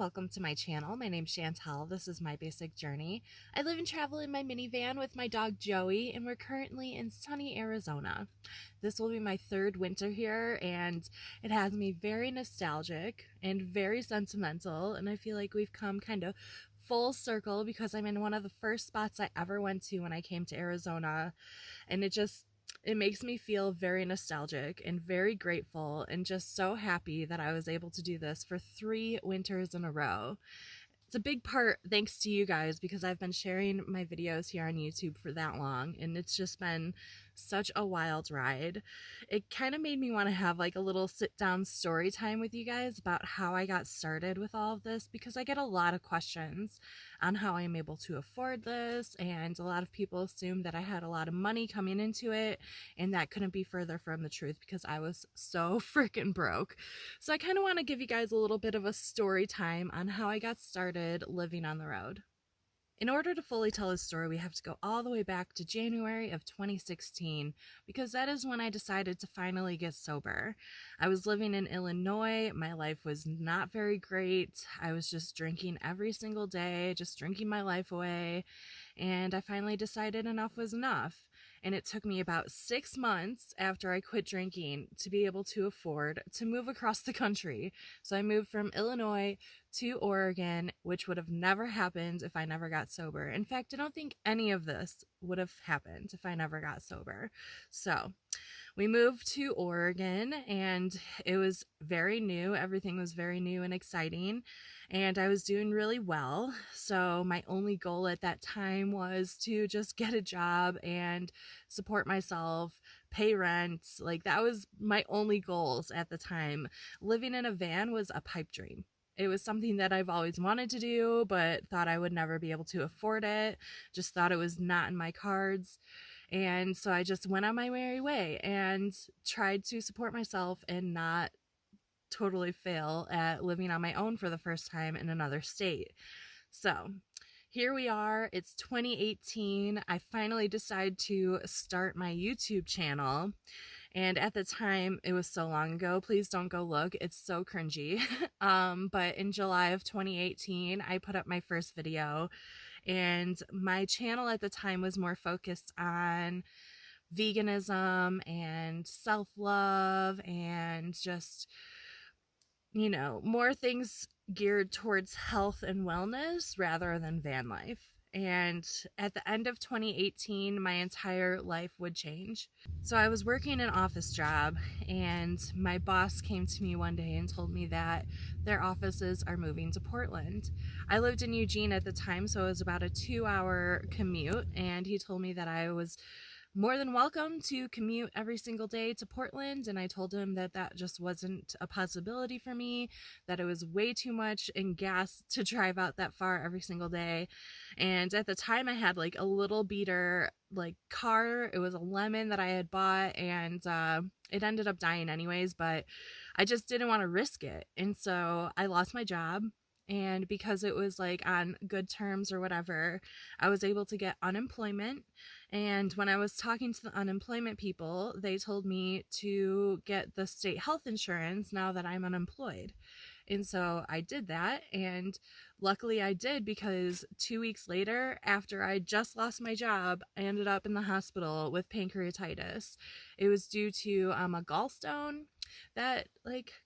welcome to my channel. My name's Chantel. This is my basic journey. I live and travel in my minivan with my dog Joey, and we're currently in sunny Arizona. This will be my third winter here, and it has me very nostalgic and very sentimental, and I feel like we've come kind of full circle because I'm in one of the first spots I ever went to when I came to Arizona, and it makes me feel very nostalgic and very grateful and just so happy that I was able to do this for 3 winters in a row. It's a big part thanks to you guys because I've been sharing my videos here on YouTube for that long, and it's just been such a wild ride. It kind of made me want to have like a little sit down story time with you guys about how I got started with all of this, because I get a lot of questions on how I'm able to afford this, and a lot of people assume that I had a lot of money coming into it, and that couldn't be further from the truth because I was so freaking broke. So I kind of want to give you guys a little bit of a story time on how I got started living on the road. In order to fully tell his story, we have to go all the way back to January of 2016, because that is when I decided to finally get sober. I was living in Illinois. My life was not very great. I was just drinking every single day, just drinking my life away, and I finally decided enough was enough. And it took me about 6 months after I quit drinking to be able to afford to move across the country. So I moved from Illinois to Oregon, which would have never happened if I never got sober. In fact, I don't think any of this would have happened if I never got sober. So we moved to Oregon, and it was very new. Everything was very new and exciting, and I was doing really well. So my only goal at that time was to just get a job and support myself, pay rent. Like, that was my only goals at the time. Living in a van was a pipe dream. It was something that I've always wanted to do, but thought I would never be able to afford it. Just thought it was not in my cards. And so I just went on my merry way and tried to support myself and not totally fail at living on my own for the first time in another state. So here we are. It's 2018. I finally decided to start my YouTube channel. And at the time, it was so long ago, please don't go look, it's so cringy. But in July of 2018, I put up my first video, and my channel at the time was more focused on veganism and self-love and just, more things geared towards health and wellness rather than van life. And at the end of 2018, my entire life would change. So I was working an office job, and my boss came to me one day and told me that their offices are moving to Portland. I lived in Eugene at the time, so it was about a 2-hour commute, and he told me that I was more than welcome to commute every single day to Portland, and I told him that that just wasn't a possibility for me, that it was way too much in gas to drive out that far every single day. And at the time I had like a little beater car. It was a lemon that I had bought, and it ended up dying anyways, but I just didn't want to risk it. And so I lost my job, and because it was like on good terms or whatever, I was able to get unemployment. And when I was talking to the unemployment people, they told me to get the state health insurance now that I'm unemployed. And so I did that, and luckily I did, because 2 weeks later, after I just lost my job, I ended up in the hospital with pancreatitis. It was due to a gallstone that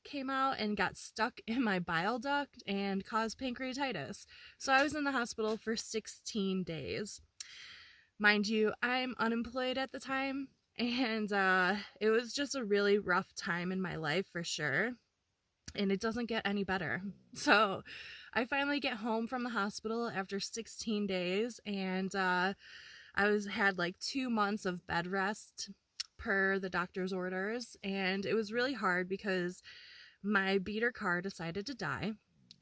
came out and got stuck in my bile duct and caused pancreatitis. So I was in the hospital for 16 days. Mind you, I'm unemployed at the time, and it was just a really rough time in my life for sure, and it doesn't get any better. So I finally get home from the hospital after 16 days, and I had 2 months of bed rest per the doctor's orders, and it was really hard because my beater car decided to die.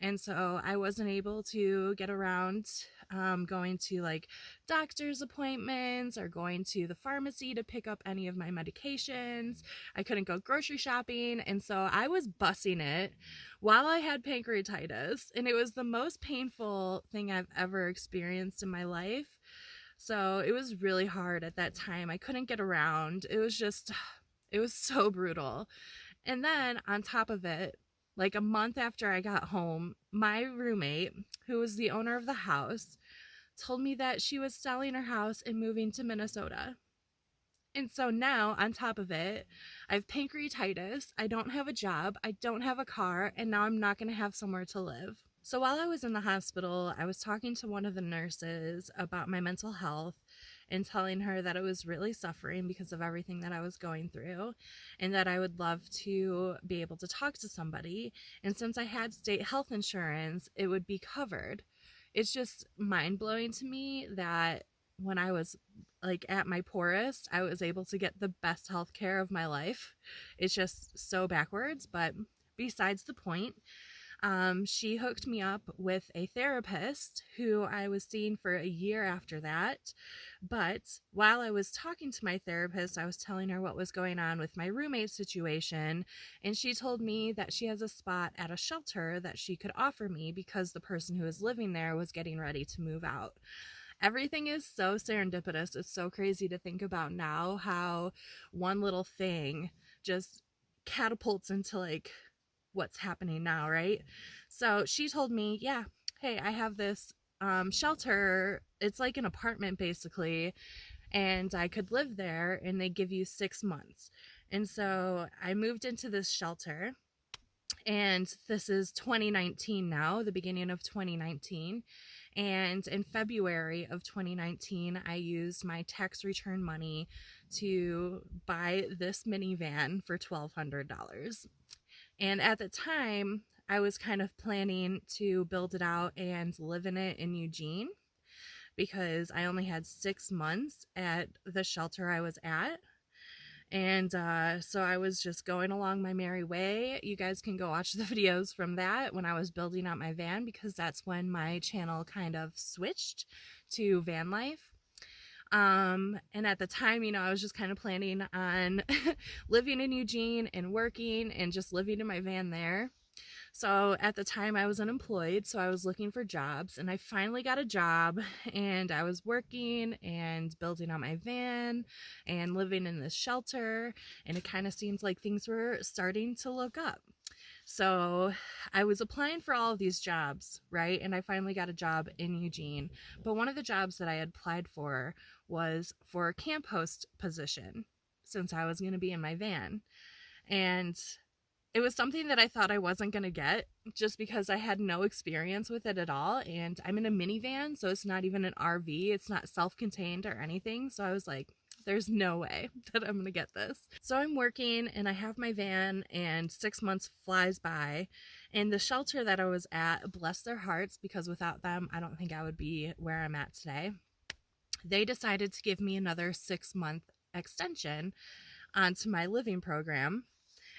And so I wasn't able to get around going to doctor's appointments or going to the pharmacy to pick up any of my medications. I couldn't go grocery shopping. And so I was bussing it while I had pancreatitis. And it was the most painful thing I've ever experienced in my life. So it was really hard at that time. I couldn't get around. It was so brutal. And then on top of it, like a month after I got home, my roommate, who was the owner of the house, told me that she was selling her house and moving to Minnesota. And so now, on top of it, I have pancreatitis, I don't have a job, I don't have a car, and now I'm not going to have somewhere to live. So while I was in the hospital, I was talking to one of the nurses about my mental health and telling her that I was really suffering because of everything that I was going through and that I would love to be able to talk to somebody. And since I had state health insurance, it would be covered. It's just mind-blowing to me that when I was like at my poorest, I was able to get the best health care of my life. It's just so backwards, but besides the point. She hooked me up with a therapist who I was seeing for a year after that. But while I was talking to my therapist, I was telling her what was going on with my roommate situation. And she told me that she has a spot at a shelter that she could offer me because the person who was living there was getting ready to move out. Everything is so serendipitous. It's so crazy to think about now how one little thing just catapults into like what's happening now, right? So she told me, yeah, hey, I have this shelter. It's like an apartment basically, and I could live there and they give you 6 months. And so I moved into this shelter, and this is 2019 now, the beginning of 2019. And in February of 2019, I used my tax return money to buy this minivan for $1,200. And at the time, I was kind of planning to build it out and live in it in Eugene because I only had 6 months at the shelter I was at. And so I was just going along my merry way. You guys can go watch the videos from that when I was building out my van, because that's when my channel kind of switched to van life. And at the time, I was just kind of planning on living in Eugene and working and just living in my van there. So at the time I was unemployed, so I was looking for jobs, and I finally got a job, and I was working and building out my van and living in this shelter, and it kind of seems like things were starting to look up. So I was applying for all of these jobs, right? And I finally got a job in Eugene. But one of the jobs that I had applied for was for a camp host position, since I was going to be in my van. And it was something that I thought I wasn't going to get just because I had no experience with it at all. And I'm in a minivan, so it's not even an RV. It's not self-contained or anything. So I was like, there's no way that I'm going to get this. So I'm working and I have my van, and 6 months flies by, and the shelter that I was at, bless their hearts, because without them, I don't think I would be where I'm at today. They decided to give me another 6-month extension onto my living program.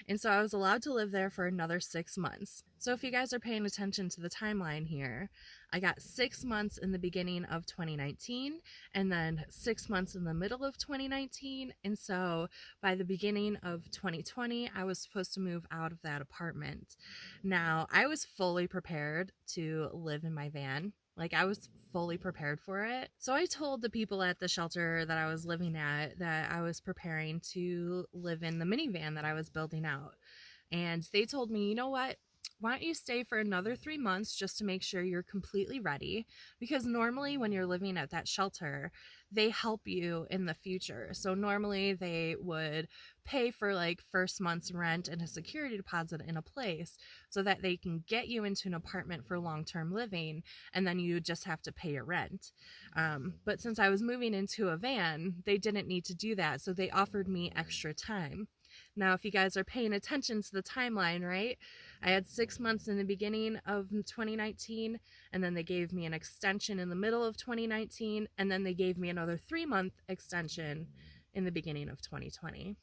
And so I was allowed to live there for another 6 months. So if you guys are paying attention to the timeline here, I got 6 months in the beginning of 2019 and then 6 months in the middle of 2019. And so by the beginning of 2020, I was supposed to move out of that apartment. Now, I was fully prepared to live in my van. Like, I was fully prepared for it. So I told the people at the shelter that I was living at that I was preparing to live in the minivan that I was building out. And they told me, you know what? Why don't you stay for another 3 months just to make sure you're completely ready? Because normally when you're living at that shelter, they help you in the future. So normally they would pay for like first month's rent and a security deposit in a place so that they can get you into an apartment for long-term living, and then you just have to pay your rent. But since I was moving into a van, they didn't need to do that. So they offered me extra time. Now, if you guys are paying attention to the timeline, right? I had 6 months in the beginning of 2019, and then they gave me an extension in the middle of 2019, and then they gave me another 3-month extension in the beginning of 2020.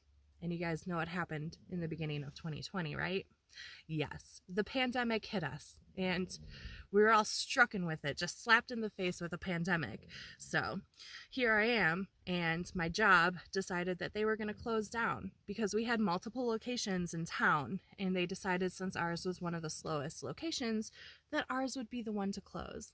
And you guys know what happened in the beginning of 2020, right? Yes, the pandemic hit us, and we were all strucken with it, just slapped in the face with a pandemic. So here I am, and my job decided that they were going to close down because we had multiple locations in town, and they decided since ours was one of the slowest locations that ours would be the one to close.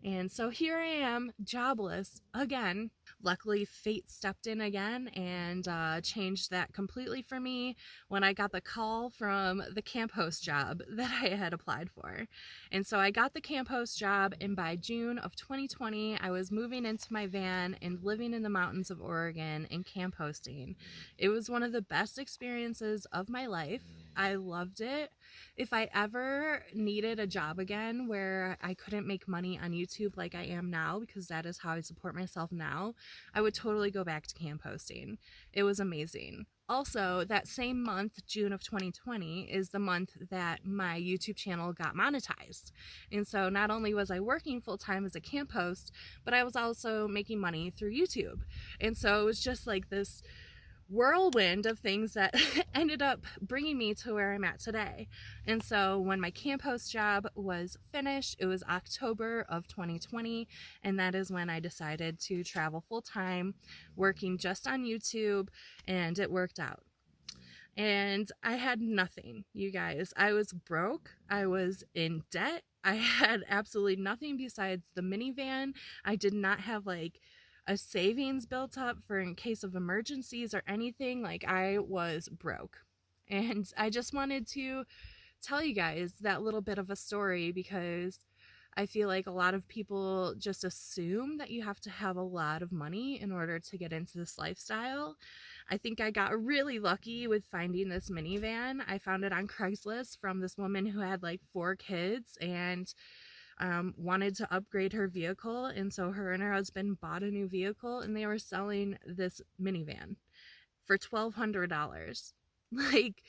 And so here I am, jobless again. Luckily, fate stepped in again and changed that completely for me when I got the call from the camp host job that I had applied for. And so I got the camp host job, and by June of 2020, I was moving into my van and living in the mountains of Oregon and camp hosting. It was one of the best experiences of my life. I loved it. If I ever needed a job again where I couldn't make money on YouTube like I am now, because that is how I support myself now, I would totally go back to camp hosting. It was amazing. Also, that same month, June of 2020, is the month that my YouTube channel got monetized. And so not only was I working full-time as a camp host, but I was also making money through YouTube. And so it was just like this whirlwind of things that ended up bringing me to where I'm at today. And so when my camp host job was finished, it was October of 2020, and that is when I decided to travel full-time, working just on YouTube, and it worked out. And I had nothing, you guys. I was broke. I was in debt. I had absolutely nothing besides the minivan. I did not have like a savings built up for in case of emergencies or anything. Like, I was broke. And I just wanted to tell you guys that little bit of a story, because I feel like a lot of people just assume that you have to have a lot of money in order to get into this lifestyle. I think I got really lucky with finding this minivan. I found it on Craigslist from this woman who had like 4 kids and wanted to upgrade her vehicle, and so her and her husband bought a new vehicle, and they were selling this minivan for $1,200. Like,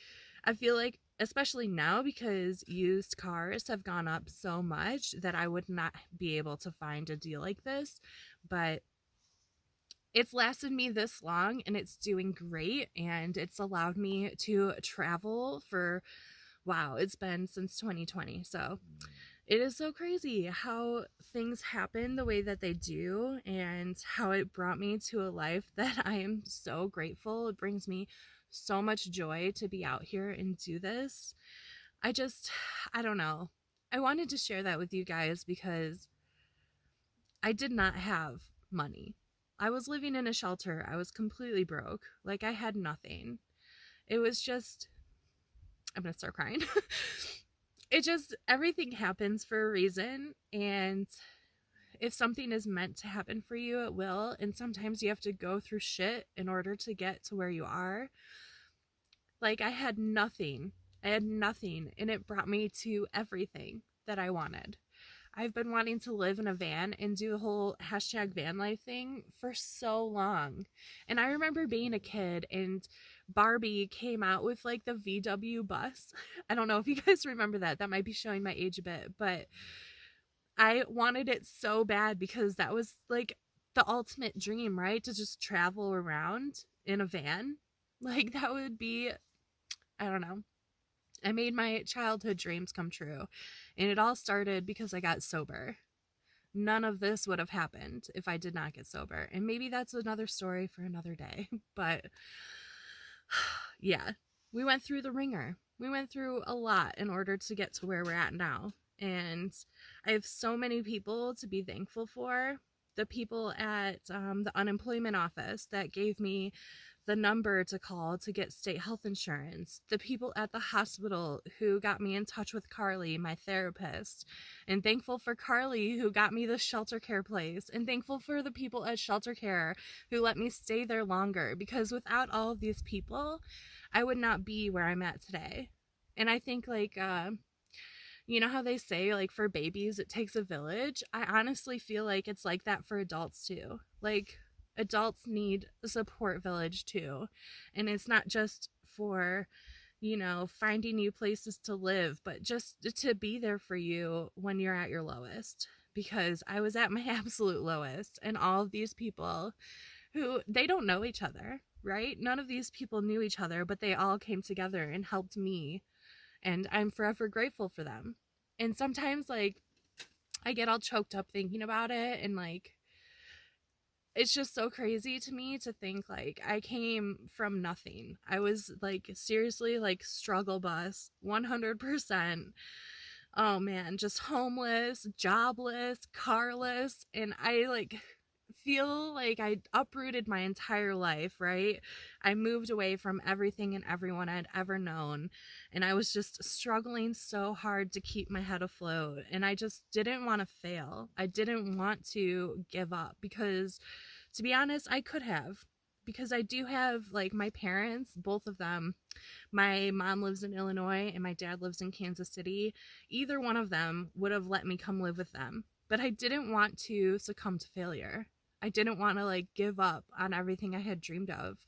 I feel like, especially now, because used cars have gone up so much, that I would not be able to find a deal like this, but it's lasted me this long, and it's doing great, and it's allowed me to travel for, wow, it's been since 2020, so it is so crazy how things happen the way that they do, and how it brought me to a life that I am so grateful. It brings me so much joy to be out here and do this. I don't know. I wanted to share that with you guys because I did not have money. I was living in a shelter. I was completely broke. Like, I had nothing. It was just, I'm gonna start crying. Everything happens for a reason, and if something is meant to happen for you, it will. And sometimes you have to go through shit in order to get to where you are. Like, I had nothing, and it brought me to everything that I wanted. I've been wanting to live in a van and do the whole #van life thing for so long. And I remember being a kid and Barbie came out with like the VW bus. I don't know if you guys remember that. That might be showing my age a bit, but I wanted it so bad because that was like the ultimate dream, right? To just travel around in a van. Like, that would be, I don't know. I made my childhood dreams come true. And it all started because I got sober. None of this would have happened if I did not get sober. And maybe that's another story for another day. But yeah, we went through the ringer. We went through a lot in order to get to where we're at now. And I have so many people to be thankful for. The people at the unemployment office that gave me the number to call to get state health insurance, the people at the hospital who got me in touch with Carly, my therapist, and thankful for Carly who got me the shelter care place, and thankful for the people at shelter care who let me stay there longer, because without all of these people, I would not be where I'm at today. And I think, like, you know how they say, like, for babies, it takes a village? I honestly feel like it's like that for adults too. Like, adults need a support village too. And it's not just for, you know, finding new places to live, but just to be there for you when you're at your lowest. Because I was at my absolute lowest, and all of these people who, they don't know each other, right? None of these people knew each other, but they all came together and helped me. And I'm forever grateful for them. And sometimes, like, I get all choked up thinking about it, and like, it's just so crazy to me to think, like, I came from nothing. I was, like, seriously, like, struggle bus, 100%. Oh man, just homeless, jobless, carless, and I like feel like I uprooted my entire life, right? I moved away from everything and everyone I'd ever known, and I was just struggling so hard to keep my head afloat, and I just didn't want to fail. I didn't want to give up because, to be honest, I could have. Because I do have, like, my parents, both of them. My mom lives in Illinois and my dad lives in Kansas City. Either one of them would have let me come live with them. But I didn't want to succumb to failure. I didn't want to like give up on everything I had dreamed of.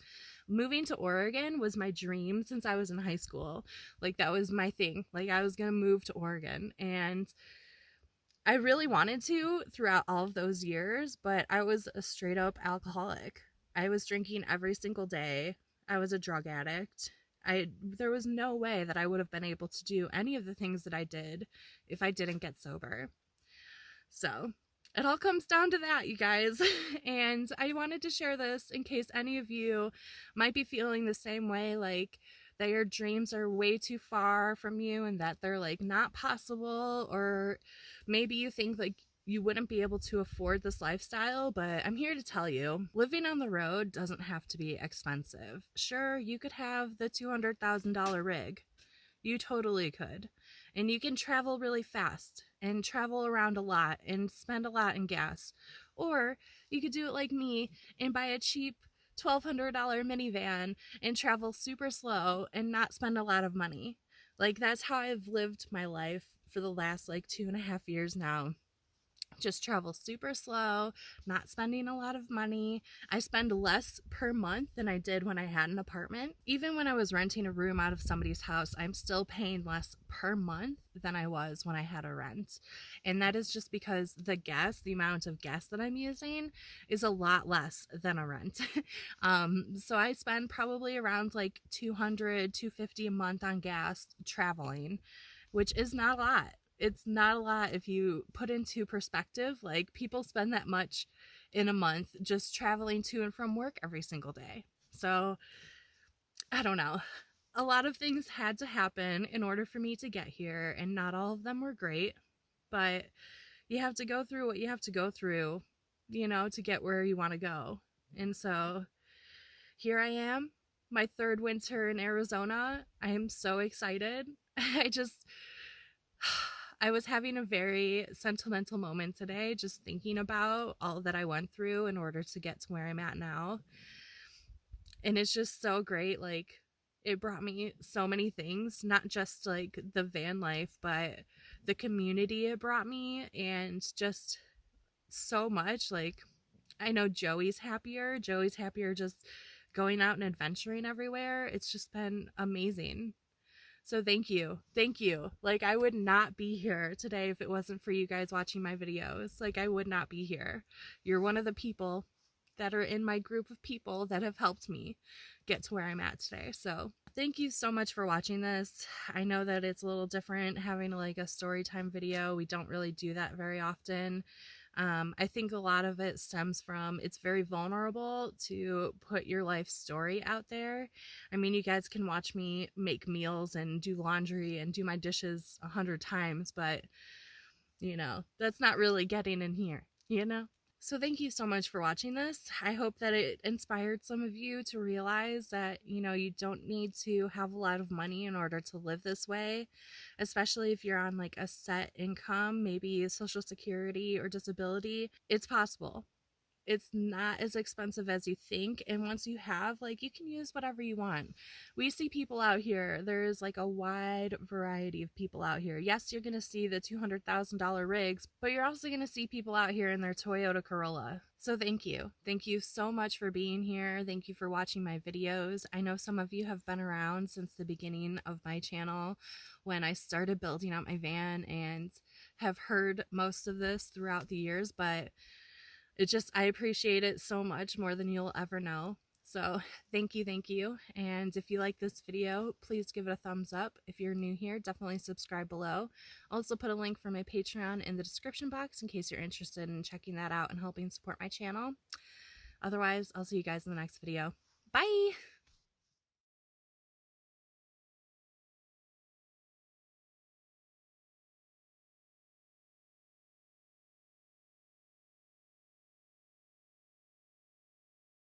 Moving to Oregon was my dream since I was in high school. Like that was my thing. Like I was going to move to Oregon, and I really wanted to throughout all of those years, but I was a straight up alcoholic. I was drinking every single day. I was a drug addict. There was no way that I would have been able to do any of the things that I did if I didn't get sober. So it all comes down to that, you guys. And I wanted to share this in case any of you might be feeling the same way, like that your dreams are way too far from you and that they're like not possible, or maybe you think like you wouldn't be able to afford this lifestyle. But I'm here to tell you, living on the road doesn't have to be expensive. Sure, you could have the $200,000 rig. You totally could. And you can travel really fast and travel around a lot and spend a lot in gas. Or you could do it like me and buy a cheap $1,200 minivan and travel super slow and not spend a lot of money. Like that's how I've lived my life for the last like 2.5 years now. Just travel super slow, not spending a lot of money. I spend less per month than I did when I had an apartment. Even when I was renting a room out of somebody's house, I'm still paying less per month than I was when I had a rent. And that is just because the amount of gas that I'm using is a lot less than a rent. So I spend probably around like $200, $250 a month on gas traveling, which is not a lot. It's not a lot if you put into perspective. Like people spend that much in a month just traveling to and from work every single day. So I don't know. A lot of things had to happen in order for me to get here, and not all of them were great, but you have to go through what you have to go through, to get where you want to go. And so here I am, my third winter in Arizona. I am so excited. I was having a very sentimental moment today, just thinking about all that I went through in order to get to where I'm at now. And it's just so great. Like it brought me so many things, not just like the van life, but the community it brought me, and just so much. Like I know Joey's happier just going out and adventuring everywhere. It's just been amazing. So thank you. Like I would not be here today if it wasn't for you guys watching my videos. Like I would not be here. You're one of the people that are in my group of people that have helped me get to where I'm at today. So thank you so much for watching this. I know that it's a little different having like a story time video. We don't really do that very often. I think a lot of it stems from it's very vulnerable to put your life story out there. I mean, you guys can watch me make meals and do laundry and do my dishes 100 times, but that's not really getting in here, So thank you so much for watching this. I hope that it inspired some of you to realize that, you don't need to have a lot of money in order to live this way, especially if you're on like a set income, maybe Social Security or disability. It's possible. It's not as expensive as you think, and once you have, like, you can use whatever you want. We see people out here. There's like a wide variety of people out here. Yes, you're gonna see the $200,000 rigs, but you're also gonna see people out here in their Toyota Corolla. So thank you so much for being here. Thank you for watching my videos. I know some of you have been around since the beginning of my channel when I started building out my van, and have heard most of this throughout the years, but I appreciate it so much, more than you'll ever know. So thank you. And if you like this video, please give it a thumbs up. If you're new here, definitely subscribe below. I'll also put a link for my Patreon in the description box in case you're interested in checking that out and helping support my channel. Otherwise, I'll see you guys in the next video. Bye!